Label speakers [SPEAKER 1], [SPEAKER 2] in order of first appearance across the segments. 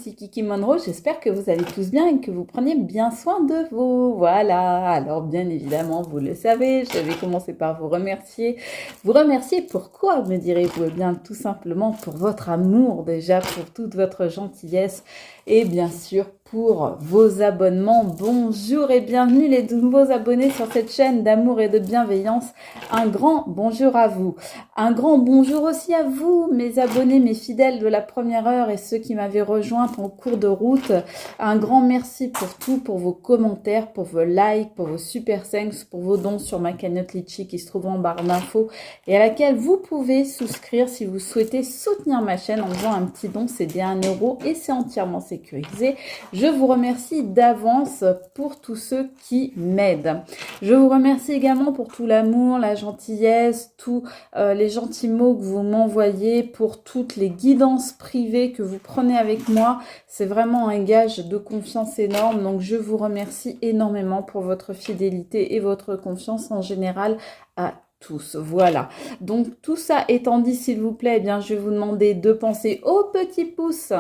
[SPEAKER 1] ici Kiki Monroe, j'espère que vous allez tous bien et que vous prenez bien soin de vous. Voilà, alors bien évidemment, vous le savez, je vais commencer par vous remercier. Vous remercier pourquoi, me direz-vous? Eh bien, tout simplement pour votre amour déjà, pour toute votre gentillesse et bien sûr pour vos abonnements. Bonjour et bienvenue les nouveaux abonnés sur cette chaîne d'amour et de bienveillance. Un grand bonjour à vous. Un grand bonjour aussi à vous, mes abonnés, mes fidèles de la première heure et ceux qui m'avaient rejoint en cours de route. Un grand merci pour tout, pour vos commentaires, pour vos likes, pour vos super thanks, pour vos dons sur ma cagnotte Litchi qui se trouve en barre d'infos et à laquelle vous pouvez souscrire si vous souhaitez soutenir ma chaîne en faisant un petit don. C'est des 1 € et c'est entièrement sécurisé. Je vous remercie d'avance pour tous ceux qui m'aident. Je vous remercie également pour tout l'amour, la gentillesse, tous les gentils mots que vous m'envoyez, pour toutes les guidances privées que vous prenez avec moi. C'est vraiment un gage de confiance énorme. Donc, je vous remercie énormément pour votre fidélité et votre confiance en général à tous. Voilà. Donc, tout ça étant dit, s'il vous plaît, eh bien, je vais vous demander de penser au petit pouce,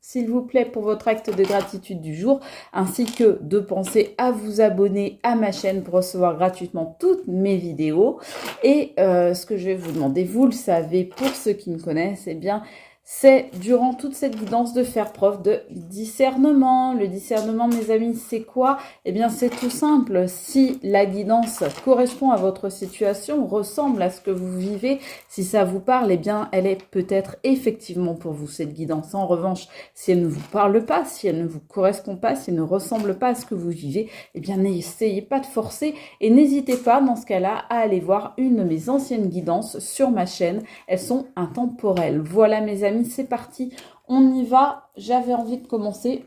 [SPEAKER 1] s'il vous plaît, pour votre acte de gratitude du jour, ainsi que de penser à vous abonner à ma chaîne pour recevoir gratuitement toutes mes vidéos. Et ce que je vais vous demander, vous le savez, pour ceux qui me connaissent, eh bien, c'est durant toute cette guidance de faire preuve de discernement. Le discernement, mes amis, c'est quoi? Eh bien, c'est tout simple. Si la guidance correspond à votre situation, ressemble à ce que vous vivez, si ça vous parle, eh bien, elle est peut-être effectivement pour vous, cette guidance. En revanche, si elle ne vous parle pas, si elle ne vous correspond pas, si elle ne ressemble pas à ce que vous vivez, eh bien, n'essayez pas de forcer et n'hésitez pas, dans ce cas-là, à aller voir une de mes anciennes guidances sur ma chaîne. Elles sont intemporelles. Voilà, mes amis. C'est parti, on y va. J'avais envie de commencer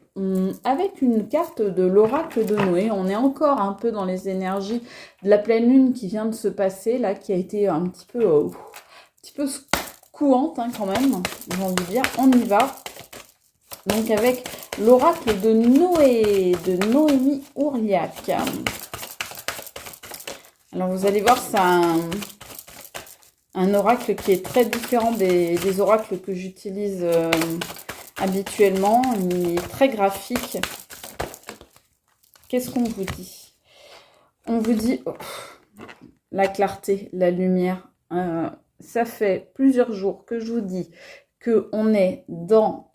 [SPEAKER 1] avec une carte de l'oracle de Noé. On est encore un peu dans les énergies de la pleine lune qui vient de se passer, là, qui a été un petit peu secouante, hein, quand même, j'ai envie de dire. On y va. Donc avec l'oracle de Noé, de Noémie Ourliac. Alors vous allez voir, ça un oracle qui est très différent des oracles que j'utilise habituellement. Il est très graphique. Qu'est-ce qu'on vous dit? On vous dit la clarté, la lumière. Ça fait plusieurs jours que je vous dis qu'on est dans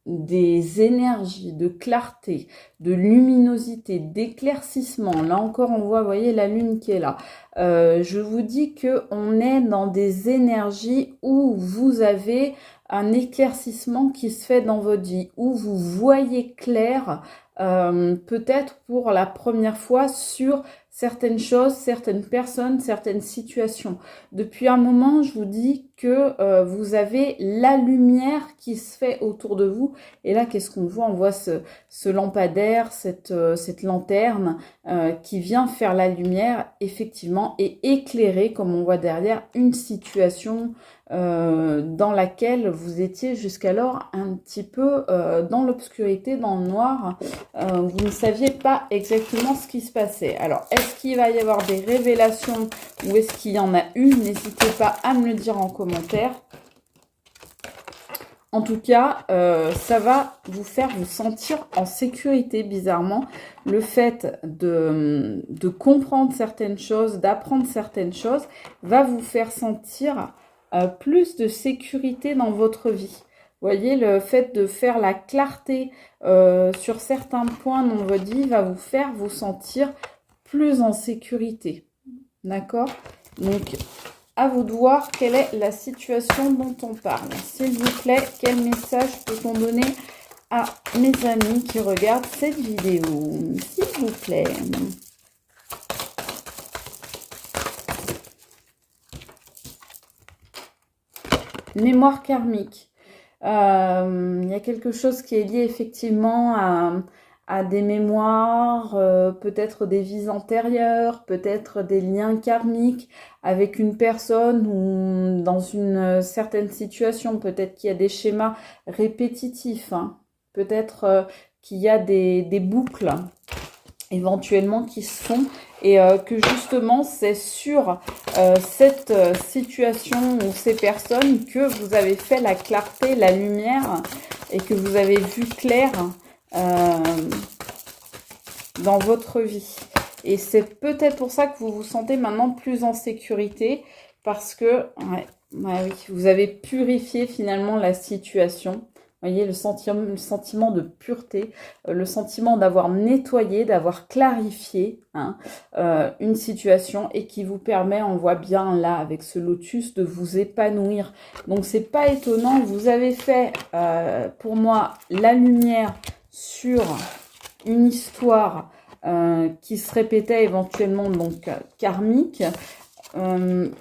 [SPEAKER 1] des énergies de clarté, de luminosité, d'éclaircissement. Là encore, on voit, vous voyez, la lune qui est là. Je vous dis qu'on est dans des énergies où vous avez un éclaircissement qui se fait dans votre vie, où vous voyez clair, peut-être pour la première fois sur certaines choses, certaines personnes, certaines situations. Depuis un moment, je vous dis que vous avez la lumière qui se fait autour de vous. Et là, qu'est-ce qu'on voit? On voit ce lampadaire, cette lanterne qui vient faire la lumière, effectivement, et éclairer, comme on voit derrière, une situation dans laquelle vous étiez jusqu'alors un petit peu dans l'obscurité, dans le noir. Vous ne saviez pas exactement ce qui se passait. Alors, est-ce qu'il va y avoir des révélations ou est-ce qu'il y en a eu? N'hésitez pas à me le dire en commentaire. En tout cas, ça va vous faire vous sentir en sécurité, bizarrement. Le fait de comprendre certaines choses, d'apprendre certaines choses, va vous faire sentir plus de sécurité dans votre vie. Vous voyez, le fait de faire la clarté sur certains points dans votre vie va vous faire vous sentir plus en sécurité. D'accord? Donc, à vous de voir quelle est la situation dont on parle. S'il vous plaît, quel message peut-on donner à mes amis qui regardent cette vidéo? S'il vous plaît. Mémoire karmique. Il y a quelque chose qui est lié effectivement à des mémoires, peut-être des vies antérieures, peut-être des liens karmiques avec une personne ou dans une certaine situation. Peut-être qu'il y a des schémas répétitifs, hein. Peut-être qu'il y a des boucles éventuellement qui se font et que justement c'est sur cette situation ou ces personnes que vous avez fait la clarté, la lumière et que vous avez vu clair dans votre vie. Et c'est peut-être pour ça que vous vous sentez maintenant plus en sécurité parce que oui, vous avez purifié finalement la situation. Vous voyez, le sentiment de pureté, le sentiment d'avoir nettoyé, d'avoir clarifié une situation et qui vous permet, on voit bien là avec ce lotus, de vous épanouir. Donc c'est pas étonnant, vous avez fait pour moi la lumière sur une histoire qui se répétait éventuellement donc karmique.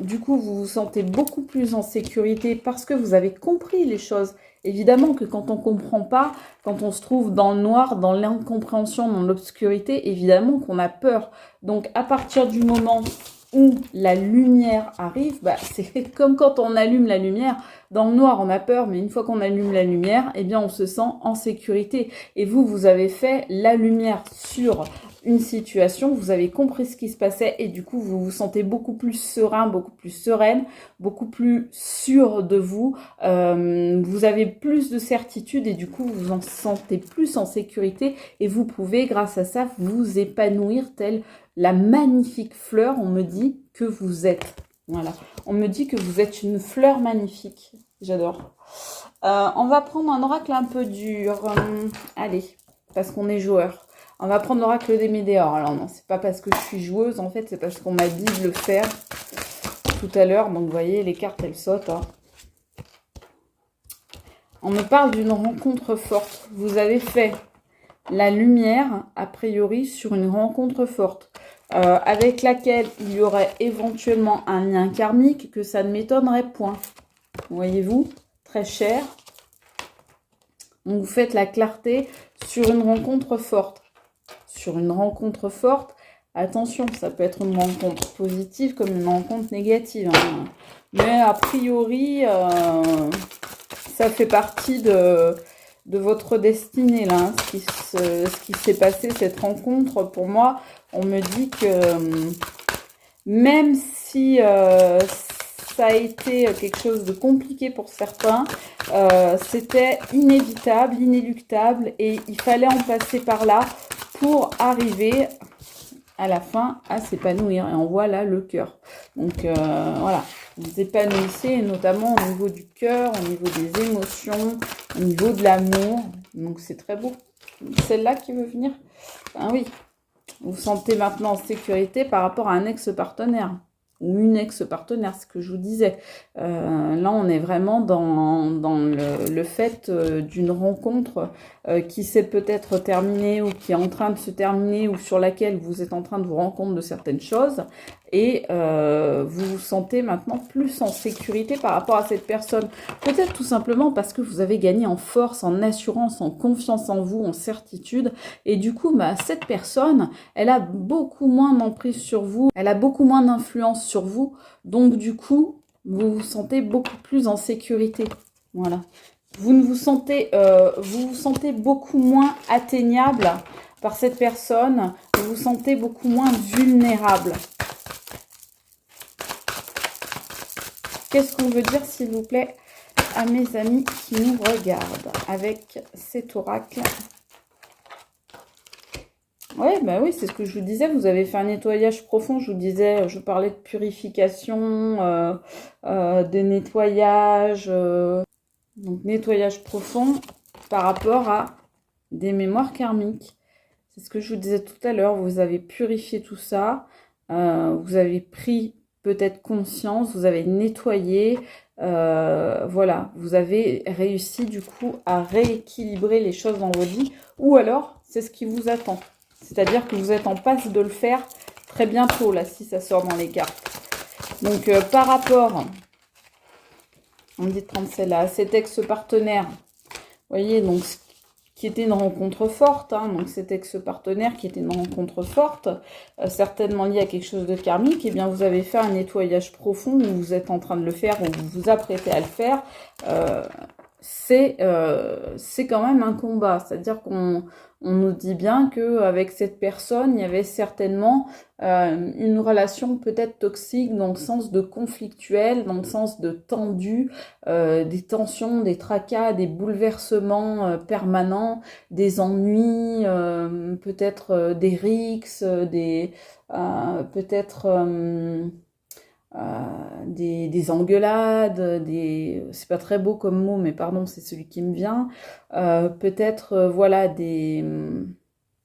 [SPEAKER 1] Du coup, vous vous sentez beaucoup plus en sécurité parce que vous avez compris les choses. Évidemment que quand on ne comprend pas, quand on se trouve dans le noir, dans l'incompréhension, dans l'obscurité, évidemment qu'on a peur. Donc, à partir du moment où la lumière arrive, c'est comme quand on allume la lumière. Dans le noir, on a peur, mais une fois qu'on allume la lumière, eh bien, on se sent en sécurité. Et vous, vous avez fait la lumière sur une situation, vous avez compris ce qui se passait et du coup, vous vous sentez beaucoup plus serein, beaucoup plus sereine, beaucoup plus sûr de vous. Vous avez plus de certitude et du coup, vous vous en sentez plus en sécurité et vous pouvez, grâce à ça, vous épanouir telle la magnifique fleur, on me dit que vous êtes. Voilà, on me dit que vous êtes une fleur magnifique. J'adore. On va prendre un oracle un peu dur. Allez, parce qu'on est joueur. On va prendre l'oracle des météores. Alors non, c'est pas parce que je suis joueuse, en fait, c'est parce qu'on m'a dit de le faire tout à l'heure. Donc, vous voyez, les cartes, elles sautent. On me parle d'une rencontre forte. Vous avez fait la lumière, a priori, sur une rencontre forte, avec laquelle il y aurait éventuellement un lien karmique, que ça ne m'étonnerait point. Voyez-vous, très cher. Donc, vous faites la clarté sur une rencontre forte. Sur une rencontre forte, attention, ça peut être une rencontre positive comme une rencontre négative. Mais a priori, ça fait partie de votre destinée, là. Ce qui s'est passé, cette rencontre, pour moi, on me dit que même si ça a été quelque chose de compliqué pour certains, c'était inévitable, inéluctable, et il fallait en passer par là pour arriver à la fin à s'épanouir. Et on voit là le cœur. Donc voilà, vous épanouissez notamment au niveau du cœur, au niveau des émotions, au niveau de l'amour. Donc c'est très beau. Celle-là qui veut venir, oui, vous vous sentez maintenant en sécurité par rapport à un ex-partenaire. Ou une ex-partenaire, ce que je vous disais. Là, on est vraiment dans le fait d'une rencontre qui s'est peut-être terminée ou qui est en train de se terminer ou sur laquelle vous êtes en train de vous rendre compte de certaines choses et vous vous sentez maintenant plus en sécurité par rapport à cette personne. Peut-être tout simplement parce que vous avez gagné en force, en assurance, en confiance en vous, en certitude et du coup, cette personne, elle a beaucoup moins d'emprise sur vous, elle a beaucoup moins d'influence sur vous, donc du coup, vous vous sentez beaucoup plus en sécurité. Voilà. Vous vous sentez beaucoup moins atteignable par cette personne, vous vous sentez beaucoup moins vulnérable. Qu'est-ce qu'on veut dire, s'il vous plaît, à mes amis qui nous regardent avec cet oracle? Oui, oui, c'est ce que je vous disais. Vous avez fait un nettoyage profond. Je vous disais, je parlais de purification, de nettoyage. Donc, nettoyage profond par rapport à des mémoires karmiques. C'est ce que je vous disais tout à l'heure. Vous avez purifié tout ça. Vous avez pris peut-être conscience. Vous avez nettoyé. Voilà. Vous avez réussi du coup à rééquilibrer les choses dans votre vie. Ou alors, c'est ce qui vous attend. C'est-à-dire que vous êtes en passe de le faire très bientôt, là, si ça sort dans les cartes. Donc, par rapport, on me dit de prendre celle-là, cet ex-partenaire, vous voyez, donc, qui était une rencontre forte, donc cet ex-partenaire qui était une rencontre forte, certainement lié à quelque chose de karmique, eh bien, vous avez fait un nettoyage profond, où vous êtes en train de le faire, ou vous vous apprêtez à le faire, c'est quand même un combat. C'est-à-dire qu'on nous dit bien qu'avec cette personne, il y avait certainement une relation peut-être toxique dans le sens de conflictuel, dans le sens de tendu, des tensions, des tracas, des bouleversements permanents, des ennuis, peut-être des rixes, peut-être des engueulades, c'est pas très beau comme mot, mais pardon, c'est celui qui me vient. Peut-être, voilà,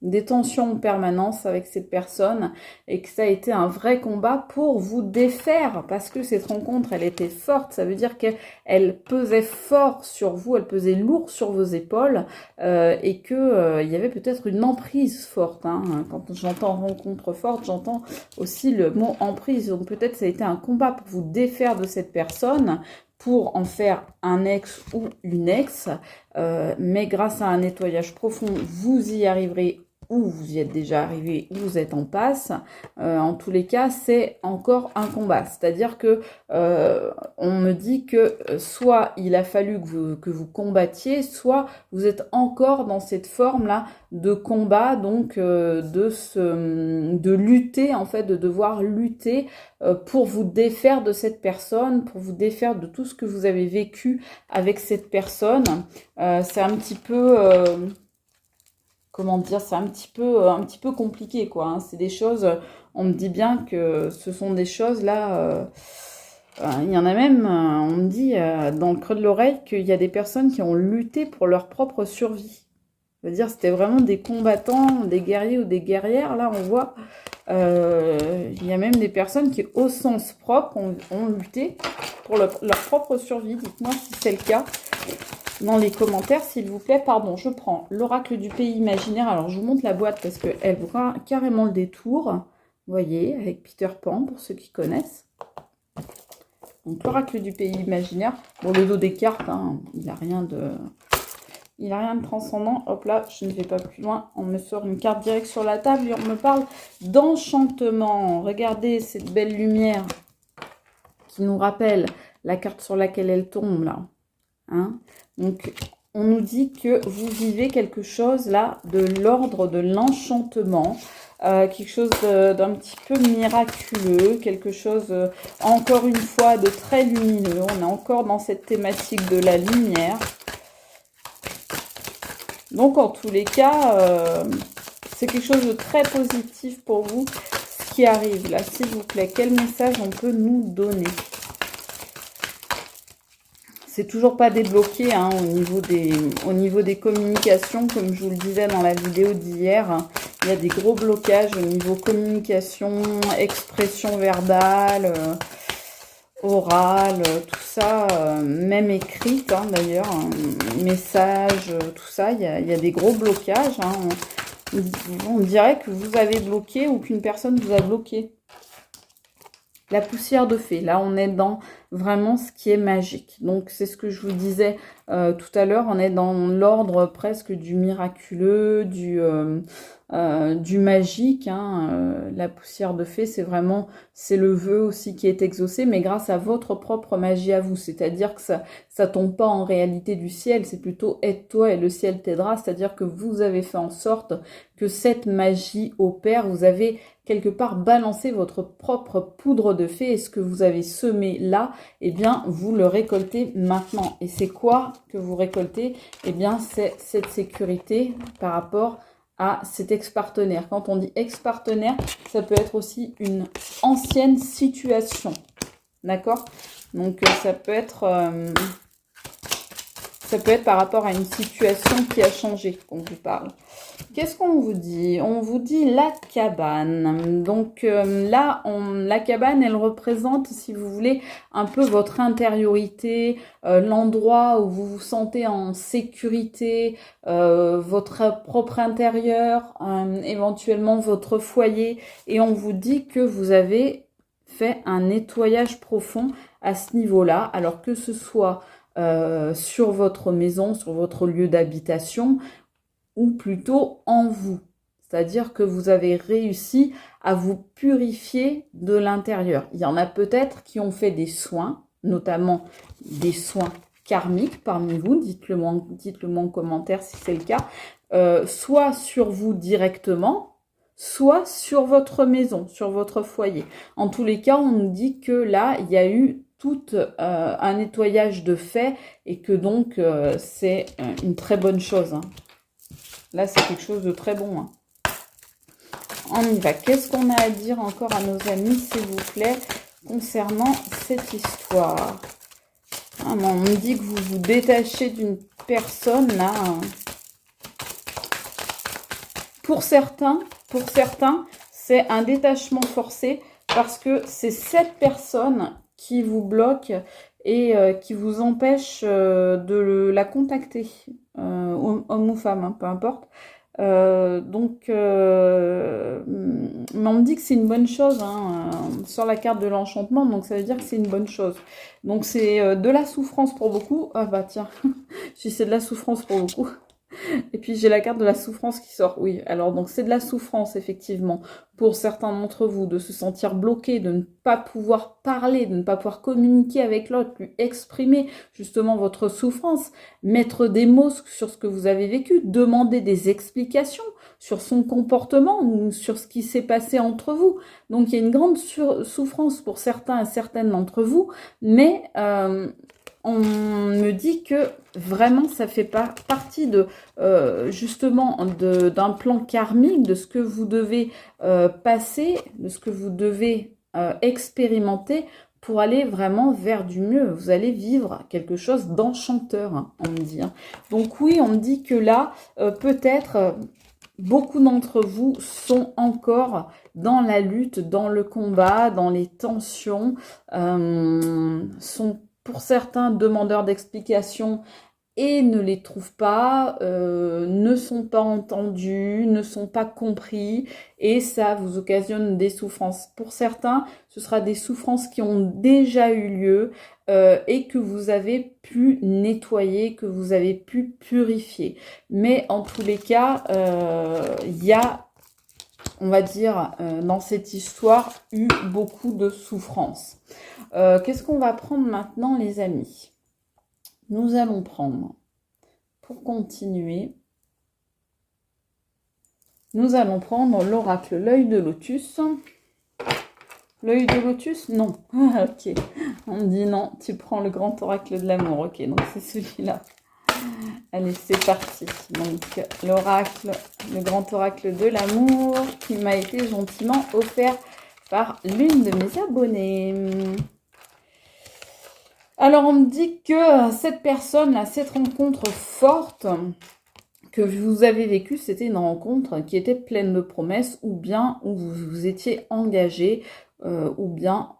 [SPEAKER 1] des tensions en permanence avec cette personne et que ça a été un vrai combat pour vous défaire parce que cette rencontre, elle était forte. Ça veut dire qu'elle pesait fort sur vous, elle pesait lourd sur vos épaules et que il y avait peut-être une emprise forte. Hein. Quand j'entends rencontre forte, j'entends aussi le mot emprise. Donc peut-être ça a été un combat pour vous défaire de cette personne, pour en faire un ex ou une ex, mais grâce à un nettoyage profond, vous y arriverez ou vous y êtes déjà arrivé, ou vous êtes en passe. En tous les cas, c'est encore un combat. C'est-à-dire que on me dit que soit il a fallu que vous combattiez, soit vous êtes encore dans cette forme-là de combat, donc de lutter, en fait, de devoir lutter pour vous défaire de cette personne, pour vous défaire de tout ce que vous avez vécu avec cette personne. C'est un petit peu... comment dire, c'est un petit peu compliqué, quoi. Hein. C'est des choses, on me dit bien que ce sont des choses, là, il y en a même, on me dit dans le creux de l'oreille qu'il y a des personnes qui ont lutté pour leur propre survie. C'est-à-dire, c'était vraiment des combattants, des guerriers ou des guerrières, là, on voit. Il y a même des personnes qui, au sens propre, ont lutté pour leur propre survie. Dites-moi si c'est le cas dans les commentaires, s'il vous plaît. Pardon, je prends l'oracle du pays imaginaire. Alors, je vous montre la boîte parce qu'elle vous fera carrément le détour. Vous voyez, avec Peter Pan, pour ceux qui connaissent. Donc, l'oracle du pays imaginaire. Bon, le dos des cartes, hein, il n'a rien de transcendant. Hop là, je ne vais pas plus loin. On me sort une carte directe sur la table et on me parle d'enchantement. Regardez cette belle lumière qui nous rappelle la carte sur laquelle elle tombe, là. Hein? Donc, on nous dit que vous vivez quelque chose là de l'ordre de l'enchantement, quelque chose d'un petit peu miraculeux, quelque chose encore une fois de très lumineux. On est encore dans cette thématique de la lumière. Donc, en tous les cas, c'est quelque chose de très positif pour vous, ce qui arrive là. S'il vous plaît, quel message on peut nous donner ? C'est toujours pas débloqué hein, au niveau des communications, comme je vous le disais dans la vidéo d'hier. Il y a des gros blocages au niveau communication, expression verbale, orale, tout ça, même écrite hein, d'ailleurs, message, tout ça. Il y a des gros blocages. Hein. On dirait que vous avez bloqué ou qu'une personne vous a bloqué. La poussière de fée, là on est dans vraiment ce qui est magique. Donc c'est ce que je vous disais tout à l'heure, on est dans l'ordre presque du miraculeux, du magique. Hein. La poussière de fée, c'est le vœu aussi qui est exaucé, mais grâce à votre propre magie à vous. C'est-à-dire que ça tombe pas en réalité du ciel, c'est plutôt aide-toi et le ciel t'aidera. C'est-à-dire que vous avez fait en sorte que cette magie opère, vous avez quelque part balancer votre propre poudre de fée et ce que vous avez semé là, eh bien, vous le récoltez maintenant. Et c'est quoi que vous récoltez? Eh bien, c'est cette sécurité par rapport à cet ex-partenaire. Quand on dit ex-partenaire, ça peut être aussi une ancienne situation. D'accord? Donc, ça peut être par rapport à une situation qui a changé qu'on vous parle. Qu'est-ce qu'on vous dit? On vous dit la cabane. Donc là, la cabane, elle représente, si vous voulez, un peu votre intériorité, l'endroit où vous vous sentez en sécurité, votre propre intérieur, éventuellement votre foyer. Et on vous dit que vous avez fait un nettoyage profond à ce niveau-là, alors que ce soit sur votre maison, sur votre lieu d'habitation, ou plutôt en vous. C'est-à-dire que vous avez réussi à vous purifier de l'intérieur. Il y en a peut-être qui ont fait des soins, notamment des soins karmique parmi vous, dites-le moi en commentaire si c'est le cas, soit sur vous directement, soit sur votre maison, sur votre foyer. En tous les cas, on nous dit que là, il y a eu tout un nettoyage de fait et que donc c'est une très bonne chose. Hein. Là, c'est quelque chose de très bon. Hein. On y va. Qu'est-ce qu'on a à dire encore à nos amis, s'il vous plaît, concernant cette histoire? Ah, on me dit que vous vous détachez d'une personne, là. Pour certains, c'est un détachement forcé parce que c'est cette personne qui vous bloque et qui vous empêche de la contacter, homme ou femme, hein, peu importe. Mais on me dit que c'est une bonne chose hein, sur la carte de l'enchantement, donc ça veut dire que c'est une bonne chose. Donc c'est de la souffrance pour beaucoup. Ah bah tiens, si c'est de la souffrance pour beaucoup. Et puis j'ai la carte de la souffrance qui sort. Oui, alors donc c'est de la souffrance effectivement pour certains d'entre vous de se sentir bloqué, de ne pas pouvoir parler, de ne pas pouvoir communiquer avec l'autre, lui exprimer justement votre souffrance, mettre des mots sur ce que vous avez vécu, demander des explications sur son comportement ou sur ce qui s'est passé entre vous. Donc il y a une grande souffrance pour certains et certaines d'entre vous, mais on me dit que vraiment ça fait partie de justement d'un plan karmique, de ce que vous devez passer, de ce que vous devez expérimenter pour aller vraiment vers du mieux. Vous allez vivre quelque chose d'enchanteur, hein, on me dit. Hein. Donc oui, on me dit que là, peut-être beaucoup d'entre vous sont encore dans la lutte, dans le combat, dans les tensions, sont pour certains demandeurs d'explications et ne les trouvent pas, ne sont pas entendus, ne sont pas compris et ça vous occasionne des souffrances. Pour certains, ce sera des souffrances qui ont déjà eu lieu et que vous avez pu nettoyer, que vous avez pu purifier. Mais en tous les cas, il y a, on va dire, dans cette histoire, eu beaucoup de souffrances. Qu'est-ce qu'on va prendre maintenant, les amis? Nous allons prendre, pour continuer, nous allons prendre l'oracle, l'œil de lotus. L'œil de lotus? Non. Ok. On me dit non, tu prends le grand oracle de l'amour. Ok, donc c'est celui-là. Allez, c'est parti. Donc, l'oracle, le grand oracle de l'amour qui m'a été gentiment offert par l'une de mes abonnées. Alors, on me dit que cette personne-là, cette rencontre forte que vous avez vécue, c'était une rencontre qui était pleine de promesses ou bien où vous vous étiez engagé ou bien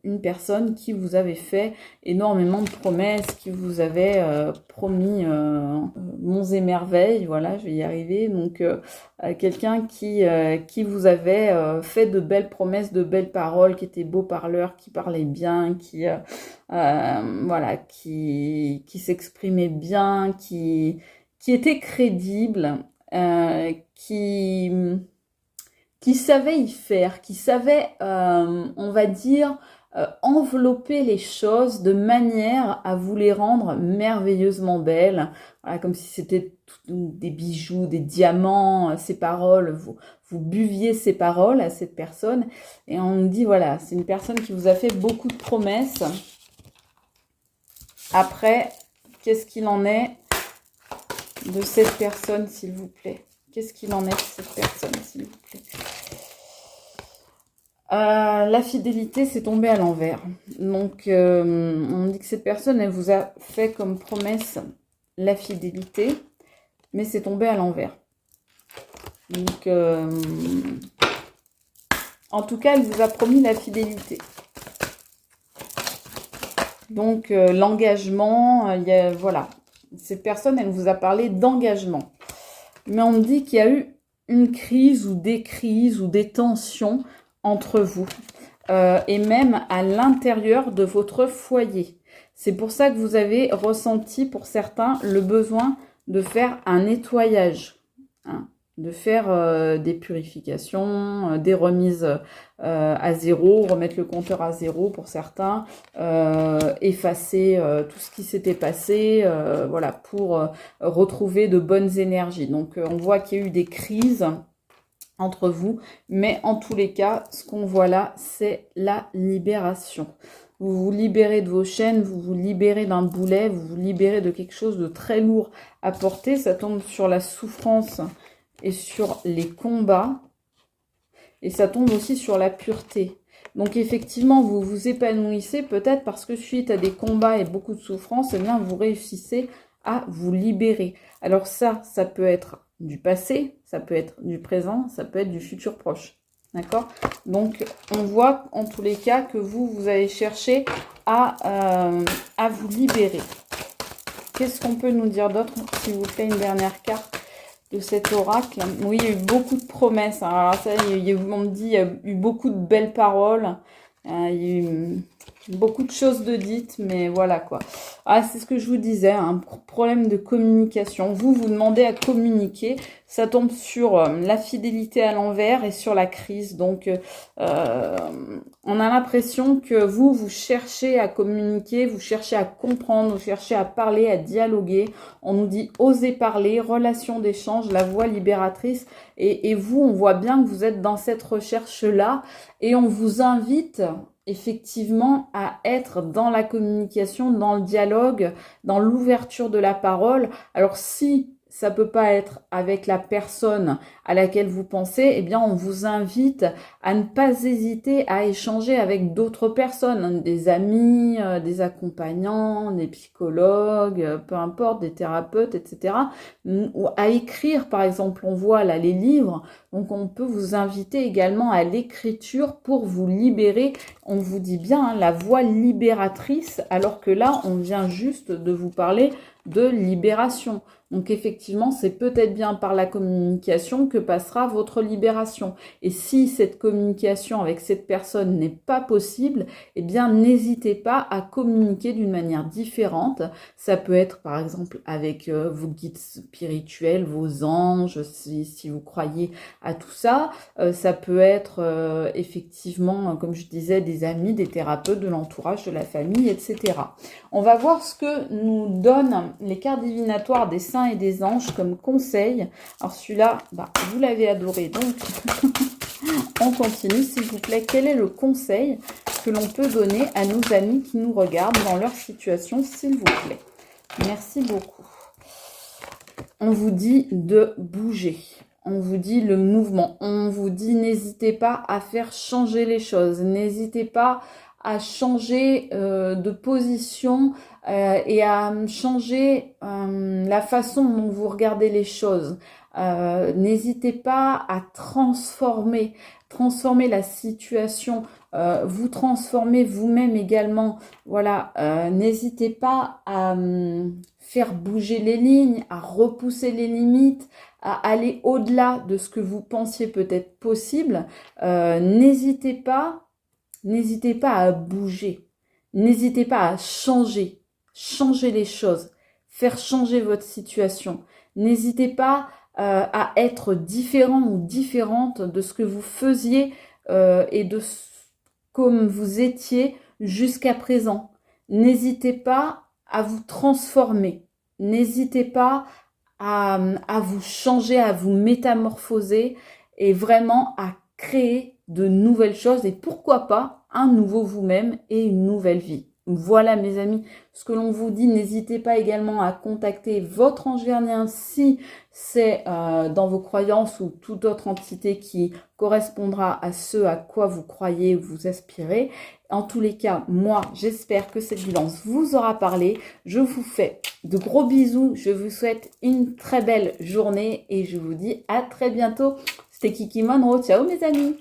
[SPEAKER 1] une personne qui vous avait fait énormément de promesses, qui vous avait promis monts et merveilles, voilà, je vais y arriver, donc quelqu'un qui vous avait fait de belles promesses, de belles paroles, qui était beau parleur, qui parlait bien, qui voilà, qui s'exprimait bien, qui était crédible, qui savait y faire, qui savait, on va dire, envelopper les choses de manière à vous les rendre merveilleusement belles. Voilà, comme si c'était des bijoux, des diamants, ces paroles, vous buviez ces paroles à cette personne. Et on nous dit, voilà, c'est une personne qui vous a fait beaucoup de promesses. Après, qu'est-ce qu'il en est de cette personne, s'il vous plaît? Qu'est-ce qu'il en est de cette personne, s'il vous plaît? La fidélité, c'est tombé à l'envers. Donc, on dit que cette personne, elle vous a fait comme promesse la fidélité, mais c'est tombé à l'envers. Donc, en tout cas, elle vous a promis la fidélité. Donc, l'engagement, voilà. Cette personne, elle vous a parlé d'engagement. Mais on me dit qu'il y a eu une crise ou des tensions entre vous. Et même à l'intérieur de votre foyer. C'est pour ça que vous avez ressenti, pour certains, le besoin de faire un nettoyage. Hein, de faire des purifications, des remises à zéro, remettre le compteur à zéro pour certains, effacer tout ce qui s'était passé, voilà, pour retrouver de bonnes énergies. Donc on voit qu'il y a eu des crises entre vous, mais en tous les cas, ce qu'on voit là, c'est la libération. Vous vous libérez de vos chaînes, vous vous libérez d'un boulet, vous vous libérez de quelque chose de très lourd à porter. Ça tombe sur la souffrance et sur les combats. Et ça tombe aussi sur la pureté. Donc effectivement, vous vous épanouissez peut-être parce que suite à des combats et beaucoup de souffrance, eh bien, vous réussissez à vous libérer. Alors ça peut être du passé, ça peut être du présent, ça peut être du futur proche. D'accord? Donc, on voit en tous les cas que vous allez chercher à vous libérer. Qu'est-ce qu'on peut nous dire d'autre, s'il vous plaît, une dernière carte de cet oracle? Oui, il y a eu beaucoup de promesses. Alors ça, on me dit, il y a eu beaucoup de belles paroles. Il y a eu beaucoup de choses de dites, mais voilà quoi. Ah, c'est ce que je vous disais, un problème de communication. Vous demandez à communiquer. Ça tombe sur la fidélité à l'envers et sur la crise. Donc, on a l'impression que vous cherchez à communiquer, vous cherchez à comprendre, vous cherchez à parler, à dialoguer. On nous dit oser parler, relation d'échange, la voix libératrice. Et vous, on voit bien que vous êtes dans cette recherche-là. Et on vous invite effectivement à être dans la communication, dans le dialogue, dans l'ouverture de la parole. Alors si ça peut pas être avec la personne à laquelle vous pensez, eh bien on vous invite à ne pas hésiter à échanger avec d'autres personnes, des amis, des accompagnants, des psychologues, peu importe, des thérapeutes, etc. Ou à écrire, par exemple, on voit là les livres, donc on peut vous inviter également à l'écriture pour vous libérer. On vous dit bien hein, la voix libératrice, alors que là on vient juste de vous parler de libération. Donc effectivement, c'est peut-être bien par la communication que passera votre libération. Et si cette communication avec cette personne n'est pas possible, eh bien n'hésitez pas à communiquer d'une manière différente. Ça peut être par exemple avec vos guides spirituels, vos anges, si vous croyez à tout ça. Ça peut être effectivement, comme je disais, des amis, des thérapeutes, de l'entourage, de la famille, etc. On va voir ce que nous donnent les cartes divinatoires des saints et des anges comme conseil. Alors celui-là, vous l'avez adoré, donc on continue s'il vous plaît. Quel est le conseil que l'on peut donner à nos amis qui nous regardent dans leur situation, s'il vous plaît? Merci beaucoup. On vous dit de bouger. On vous dit le mouvement. On vous dit n'hésitez pas à faire changer les choses. N'hésitez pas à changer de position et à changer la façon dont vous regardez les choses. N'hésitez pas à transformer la situation, vous transformer vous-même également. Voilà, n'hésitez pas à faire bouger les lignes, à repousser les limites, à aller au-delà de ce que vous pensiez peut-être possible. N'hésitez pas à bouger, n'hésitez pas à changer les choses, faire changer votre situation. N'hésitez pas à être différent ou différente de ce que vous faisiez et de comme vous étiez jusqu'à présent. N'hésitez pas à vous transformer, n'hésitez pas à vous changer, à vous métamorphoser et vraiment à créer de nouvelles choses et pourquoi pas un nouveau vous-même et une nouvelle vie. Voilà mes amis, ce que l'on vous dit, n'hésitez pas également à contacter votre ange gardien si c'est dans vos croyances ou toute autre entité qui correspondra à ce à quoi vous croyez ou vous aspirez. En tous les cas, moi, j'espère que cette guidance vous aura parlé. Je vous fais de gros bisous, je vous souhaite une très belle journée et je vous dis à très bientôt. C'était Kiki Monroe, ciao mes amis!